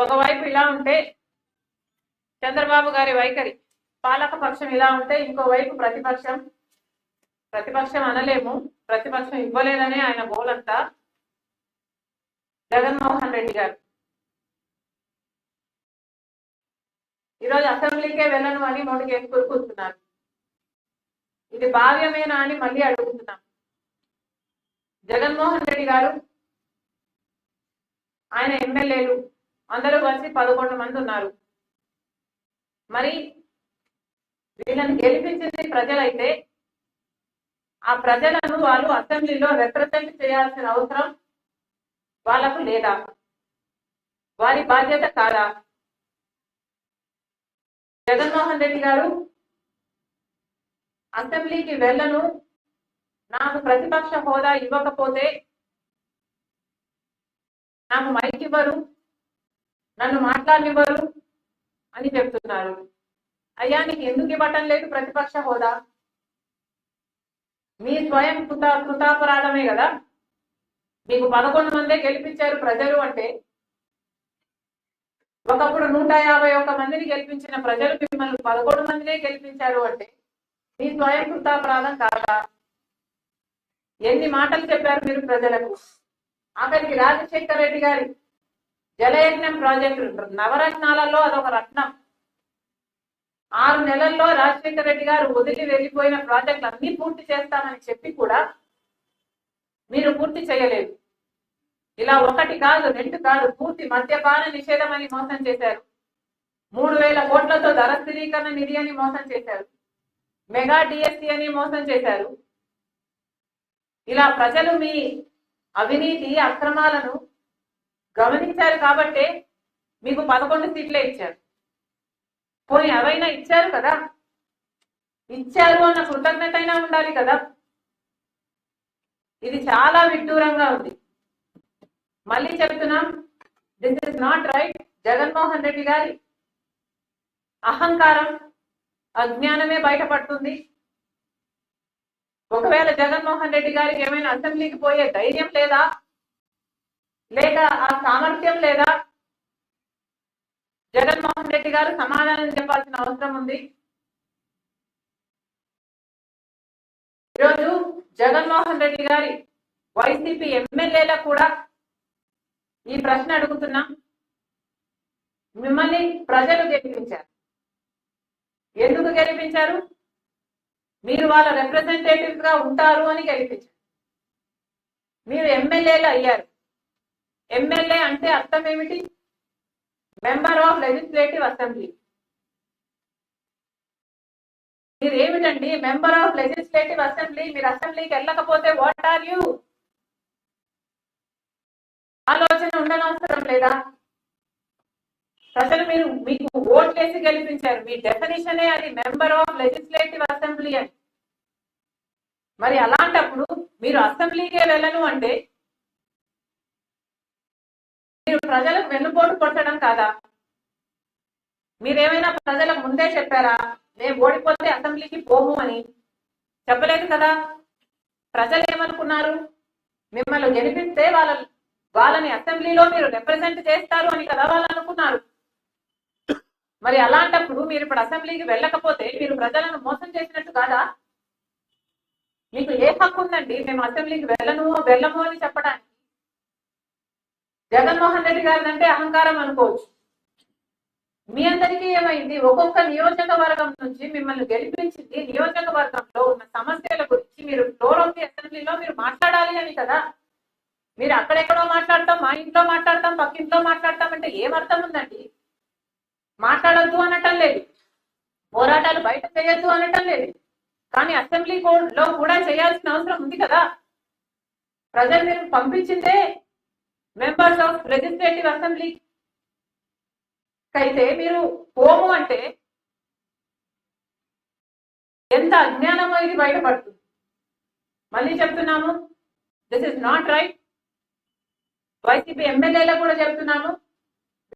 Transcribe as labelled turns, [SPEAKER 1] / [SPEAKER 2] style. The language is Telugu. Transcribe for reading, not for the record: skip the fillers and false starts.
[SPEAKER 1] ఒకవైపు ఇలా ఉంటే చంద్రబాబు గారి వైఖరి, పాలక పక్షం ఇలా ఉంటే ఇంకోవైపు ప్రతిపక్షం అనలేము, ప్రతిపక్షం ఇవ్వలేదనే ఆయన గోలంతా జగన్మోహన్ రెడ్డి గారు. ఈరోజు అసెంబ్లీకే వెళ్ళను అని నోటికి కూర్చున్నారు. ఇది భావ్యమేనా అని మళ్ళీ అడుగుతున్నాం. జగన్మోహన్ రెడ్డి గారు, ఆయన ఎమ్మెల్యేలు అందరూ కలిసి 11 మంది ఉన్నారు. మరి వీళ్ళని గెలిపించింది ప్రజలైతే ఆ ప్రజలను వాళ్ళు అసెంబ్లీలో రిప్రజెంట్ చేయాల్సిన అవసరం వాళ్ళకు లేదా? వారి బాధ్యత కాదా? జగన్మోహన్ రెడ్డి గారు అసెంబ్లీకి వెళ్ళను, నాకు ప్రతిపక్ష హోదా ఇవ్వకపోతే నాకు మైక్ ఇవ్వరు, నన్ను మాట్లాడనివ్వరు అని చెప్తున్నారు. అయ్యా, నీకు ఎందుకు ఇవ్వటం లేదు ప్రతిపక్ష హోదా? మీ స్వయం కృతాపరాధమే కదా. మీకు 11 మందే గెలిపించారు ప్రజలు అంటే, ఒకప్పుడు 151 మందిని గెలిపించిన ప్రజలు మిమ్మల్ని 11 మందినే గెలిపించారు అంటే మీ స్వయం కృతాపరాధం కాదా? ఎన్ని మాటలు చెప్పారు మీరు ప్రజలకు? ఆఖరికి రాజశేఖర రెడ్డి గారి జలయజ్ఞం ప్రాజెక్టు నవరత్నాలలో అదొక రత్నం. 6 నెలల్లో రాజశేఖర రెడ్డి గారు వదిలి వెళ్ళిపోయిన ప్రాజెక్టులు అన్ని పూర్తి చేస్తామని చెప్పి కూడా మీరు పూర్తి చేయలేదు. ఇలా 1 కాదు 2 కాదు, పూర్తి మద్యపాన నిషేధం అని మోసం చేశారు. 3000 కోట్లతో ధర స్థిరీకరణ నిధి అని మోసం చేశారు. మెగా డిఎస్సి అని మోసం చేశారు. ఇలా ప్రజలు మీ అవినీతి అక్రమాలను గమనించారు కాబట్టే మీకు 11 సీట్లే ఇచ్చారు. పోనీ అవైనా ఇచ్చారు కదా, ఇచ్చారు అన్న కృతజ్ఞత అయినా ఉండాలి కదా. ఇది చాలా విడ్డూరంగా ఉంది. మళ్ళీ చెప్తున్నాం, this is not right. Jaganmohan Reddy గారి అహంకారం, అజ్ఞానమే బయటపడుతుంది. ఒకవేళ జగన్మోహన్ రెడ్డి గారికి ఏమైనా అసెంబ్లీకి పోయే ధైర్యం లేదా, లేక ఆ సామర్థ్యం లేదా, జగన్మోహన్ రెడ్డి గారు సమాధానం చెప్పాల్సిన అవసరం ఉంది. ఈరోజు జగన్మోహన్ రెడ్డి గారి వైసీపీ ఎమ్మెల్యేలకు కూడా ఈ ప్రశ్న అడుగుతున్నా. మిమ్మల్ని ప్రజలు గెలిపించారు. ఎందుకు గెలిపించారు? మీరు వాళ్ళ రిప్రజెంటేటివ్ గా ఉంటారు అని గెలిపించారు. మీరు ఎమ్మెల్యేలు అయ్యారు. ఎమ్మెల్యే అంటే అర్థం ఏమిటి? Member of legislative assembly. మీరు ఏమిటండి మెంబర్ ఆఫ్ లెజిస్లేటివ్ అసెంబ్లీ? మీరు అసెంబ్లీకి వెళ్ళకపోతే వాట్ ఆర్ యూ? ఆలోచన ఉండనవసరం లేదా? ప్రజలు మీకు ఓట్లేసి గెలిపించారు. మీ డెఫినిషనే అది, మెంబర్ ఆఫ్ లెజిస్లేటివ్ అసెంబ్లీ అని. మరి అలాంటప్పుడు మీరు అసెంబ్లీకే వెళ్ళను అంటే మీరు ప్రజలకు వెన్నుపోటు కొట్టడం కాదా? మీరేమైనా ప్రజలకు ముందే చెప్పారా మేము ఓడిపోతే అసెంబ్లీకి పోము అని? చెప్పలేదు కదా. ప్రజలు ఏమనుకున్నారు? మిమ్మల్ని గెలిపిస్తే వాళ్ళని అసెంబ్లీలో మీరు రిప్రజెంట్ చేస్తారు అని కదా వాళ్ళు అనుకున్నారు. మరి అలాంటప్పుడు మీరు ఇప్పుడు అసెంబ్లీకి వెళ్ళకపోతే మీరు ప్రజలను మోసం చేసినట్టు కాదా? మీకు ఏ హక్కు ఉందండి మేము అసెంబ్లీకి వెళ్ళము అని చెప్పడానికి? జగన్మోహన్ రెడ్డి గారి అంటే అహంకారం అనుకోవచ్చు. మీ అందరికీ ఏమైంది? ఒక్కొక్క నియోజకవర్గం నుంచి మిమ్మల్ని గెలిపించింది నియోజకవర్గంలో ఉన్న సమస్యల గురించి మీరు ఫ్లోర్ ఆఫ్ ది అసెంబ్లీలో మీరు మాట్లాడాలి అని కదా. మీరు అక్కడెక్కడో మాట్లాడతాం, మా ఇంట్లో మాట్లాడతాం, పక్కింట్లో మాట్లాడతాం అంటే ఏమర్థం ఉందండి? మాట్లాడొద్దు అనటం లేదు, పోరాటాలు బయట చేయొద్దు అనటం లేదు, కానీ అసెంబ్లీ లో కూడా చేయాల్సిన అవసరం ఉంది కదా. ప్రజలు మీరు పంపించిందే మెంబర్స్ ఆఫ్ లెజిస్లేటివ్ అసెంబ్లీ అయితే మీరు పోము అంటే ఎంత అజ్ఞానమో ఇది బయటపడుతుంది. మళ్ళీ చెప్తున్నాము, this is not right. YCP ఎమ్మెల్యేలకు కూడా చెప్తున్నాము,